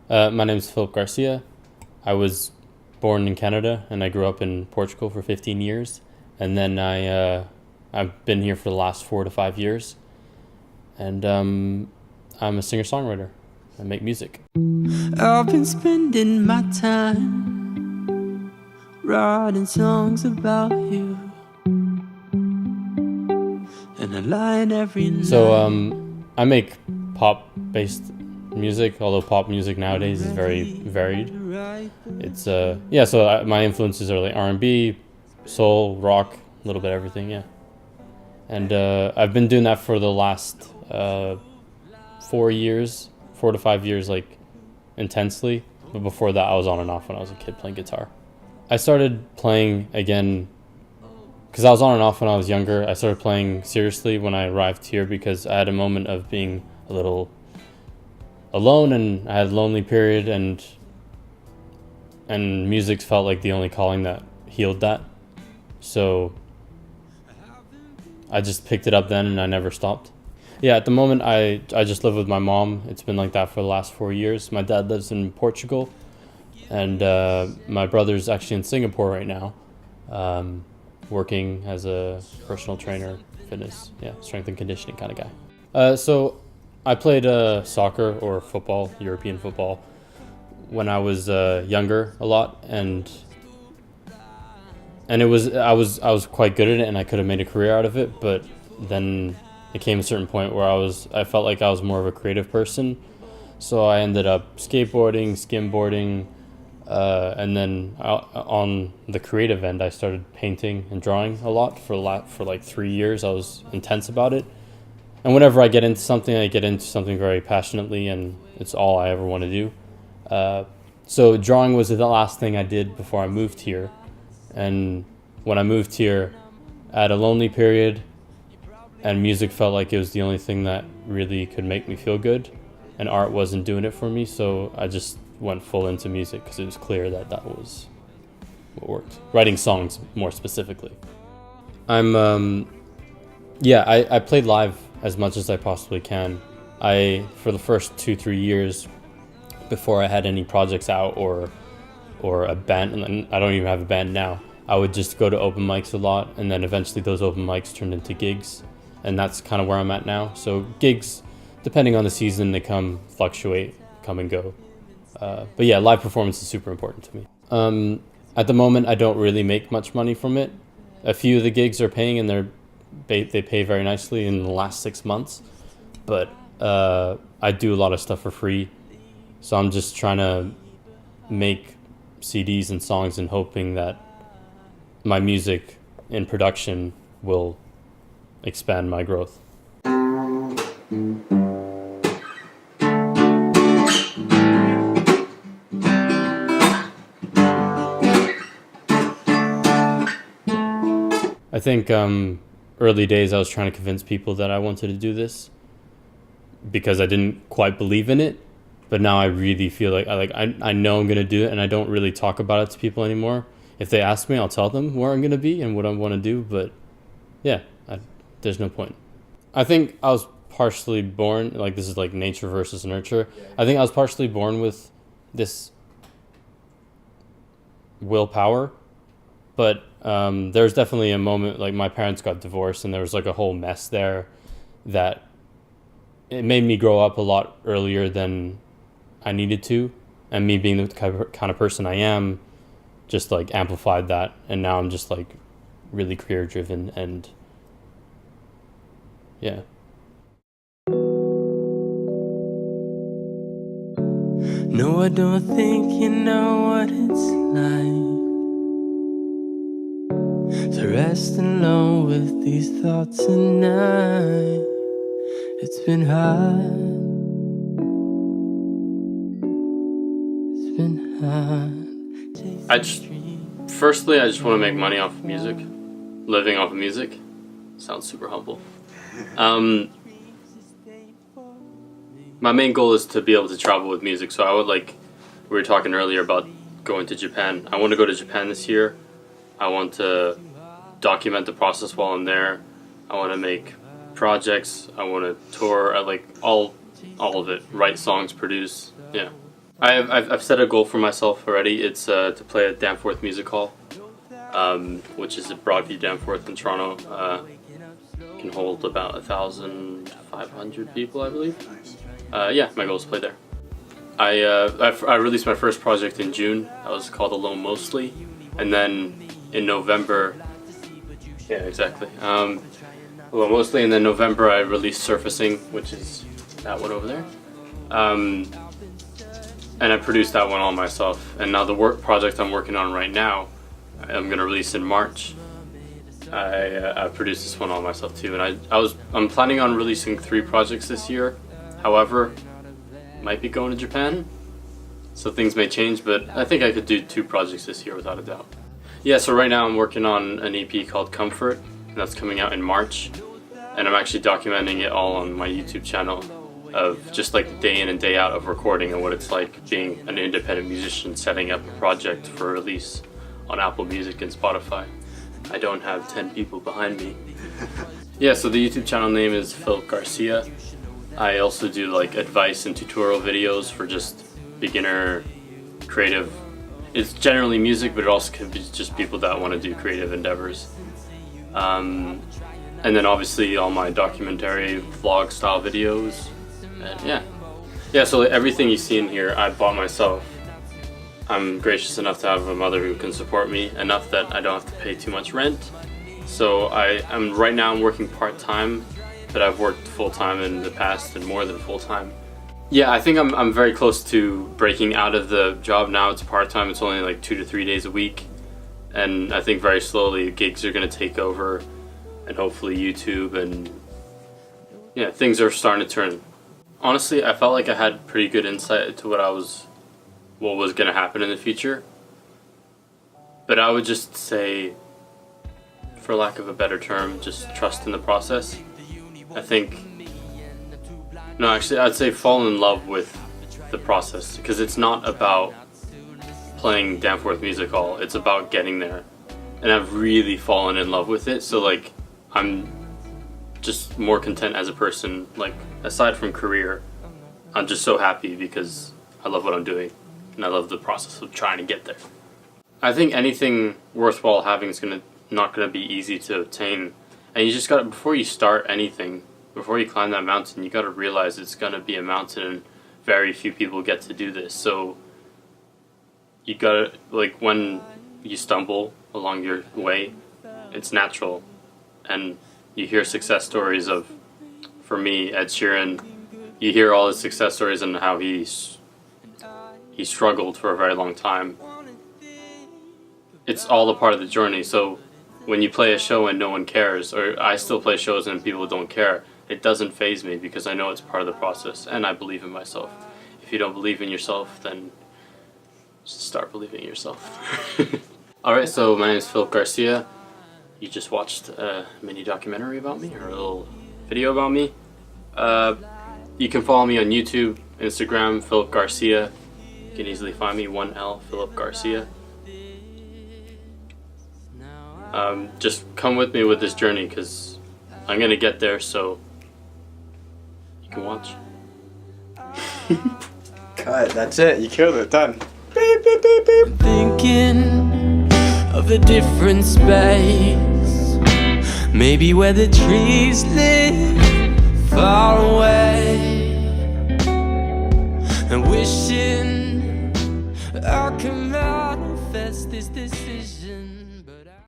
My name is Philip Garcia. I was born in Canada and I grew up in Portugal for 15 years. And then I've been here for the last 4 to 5 years. And I'm a singer-songwriter. I make music. I've been spending my time writing songs about you, and I line every night. So I make pop-based music, although pop music nowadays is very varied. It's so my influences are like R&B, soul, rock, a little bit of everything, yeah. And I've been doing that for the last 4 to 5 years, like intensely. But before that, I was on and off when I was a kid playing guitar. I started playing again because I was on and off when I was younger. I started playing seriously when I arrived here because I had a moment of being a little alone, and I had a lonely period, and music felt like the only calling that healed that. So I just picked it up then, and I never stopped. Yeah, at the moment I just live with my mom. It's been like that for the last 4 years. My dad lives in Portugal, and my brother's actually in Singapore right now, working as a personal trainer, fitness, strength and conditioning kind of guy. So I played soccer or football, European football, when I was younger a lot, and I was quite good at it, and I could have made a career out of it. But then it came a certain point where I felt like I was more of a creative person, so I ended up skateboarding, skimboarding, and then on the creative end, I started painting and drawing a lot for like 3 years. I was intense about it. And whenever I get into something, I get into something very passionately, and it's all I ever want to do. So drawing was the last thing I did before I moved here. And when I moved here, I had a lonely period, and music felt like it was the only thing that really could make me feel good. And art wasn't doing it for me, so I just went full into music because it was clear that that was what worked. Writing songs, more specifically. I played live as much as I possibly can. For the first 2-3 years, before I had any projects out or a band, and I don't even have a band now, I would just go to open mics a lot, and then eventually those open mics turned into gigs, and that's kind of where I'm at now. So gigs, depending on the season, they fluctuate, come and go. But yeah, live performance is super important to me. At the moment, I don't really make much money from it. A few of the gigs are paying, and they pay very nicely in the last 6 months, but I do a lot of stuff for free, so I'm just trying to make CDs and songs and hoping that my music in production will expand my growth. I think early days I was trying to convince people that I wanted to do this because I didn't quite believe in it, but now I really feel like I know I'm gonna do it, and I don't really talk about it to people anymore. If they ask me, I'll tell them where I'm gonna be and what I want to do, but yeah, there's no point. I think I was partially born, like this is like nature versus nurture. I think I was partially born with this willpower, but there's definitely a moment, like my parents got divorced and there was like a whole mess there that it made me grow up a lot earlier than I needed to, and me being the kind of person I am just like amplified that, and now I'm just like really career driven, and yeah. No, I don't think you know what it's like to rest alone with these thoughts at night. It's been hard. It's been hard. I just want to make money off of music. Living off of music sounds super humble. My main goal is to be able to travel with music, so I would we were talking earlier about going to Japan. I want to go to Japan this year. I want to document the process while I'm there. I want to make projects. I want to tour. I like all of it. Write songs, produce. Yeah. I've set a goal for myself already. It's to play at Danforth Music Hall, which is at Broadview Danforth in Toronto. Can hold about 1,500 people, I believe. Yeah, my goal is to play there. I released my first project in June. That was called Alone Mostly, and then in November, yeah, exactly. Alone Mostly, and then November I released Surfacing, which is that one over there. And I produced that one all myself. And now the project I'm working on right now, I'm gonna release in March. I produced this one all myself too, and I'm planning on releasing 3 projects this year. However, might be going to Japan, so things may change, but I think I could do 2 projects this year without a doubt. Yeah, so right now I'm working on an EP called Comfort, and that's coming out in March, and I'm actually documenting it all on my YouTube channel of just like the day in and day out of recording and what it's like being an independent musician setting up a project for release on Apple Music and Spotify. I don't have 10 people behind me. Yeah, so the YouTube channel name is Philip Garcia. I also do like advice and tutorial videos for just beginner creative. It's generally music, but it also could be just people that want to do creative endeavors. And then obviously all my documentary vlog style videos. And yeah, so everything you see in here I bought myself. I'm gracious enough to have a mother who can support me enough that I don't have to pay too much rent. So right now I'm working part-time, but I've worked full-time in the past and more than full-time. Yeah, I think I'm very close to breaking out of the job now. It's part-time, it's only like 2 to 3 days a week. And I think very slowly gigs are gonna take over, and hopefully YouTube, and yeah, things are starting to turn. Honestly, I felt like I had pretty good insight into what was going to happen in the future. But I would just say, for lack of a better term, just trust in the process. I'd say fall in love with the process, because it's not about playing Danforth Music Hall, it's about getting there. And I've really fallen in love with it, so like I'm just more content as a person. Like, aside from career, I'm just so happy because I love what I'm doing and I love the process of trying to get there. I think anything worthwhile having is not gonna be easy to obtain, and you just gotta, before you start anything, before you climb that mountain, you gotta realize it's gonna be a mountain and very few people get to do this. So you gotta, like, when you stumble along your way, it's natural. And you hear success stories of, for me, Ed Sheeran, you hear all his success stories and how he struggled for a very long time. It's all a part of the journey. So when you play a show and no one cares, or I still play shows and people don't care, it doesn't faze me because I know it's part of the process and I believe in myself. If you don't believe in yourself, then just start believing in yourself. Alright, so my name is Philip Garcia. You just watched a mini documentary about me, or a little video about me. You can follow me on YouTube, Instagram, Philip Garcia. You can easily find me, 1L, Philip Garcia. Just come with me with this journey, because I'm going to get there, so you can watch. Cut, that's it, you killed it, done. Beep, beep, beep, beep. Thinking of a different space, maybe where the trees live far away, and wishing I could manifest this decision.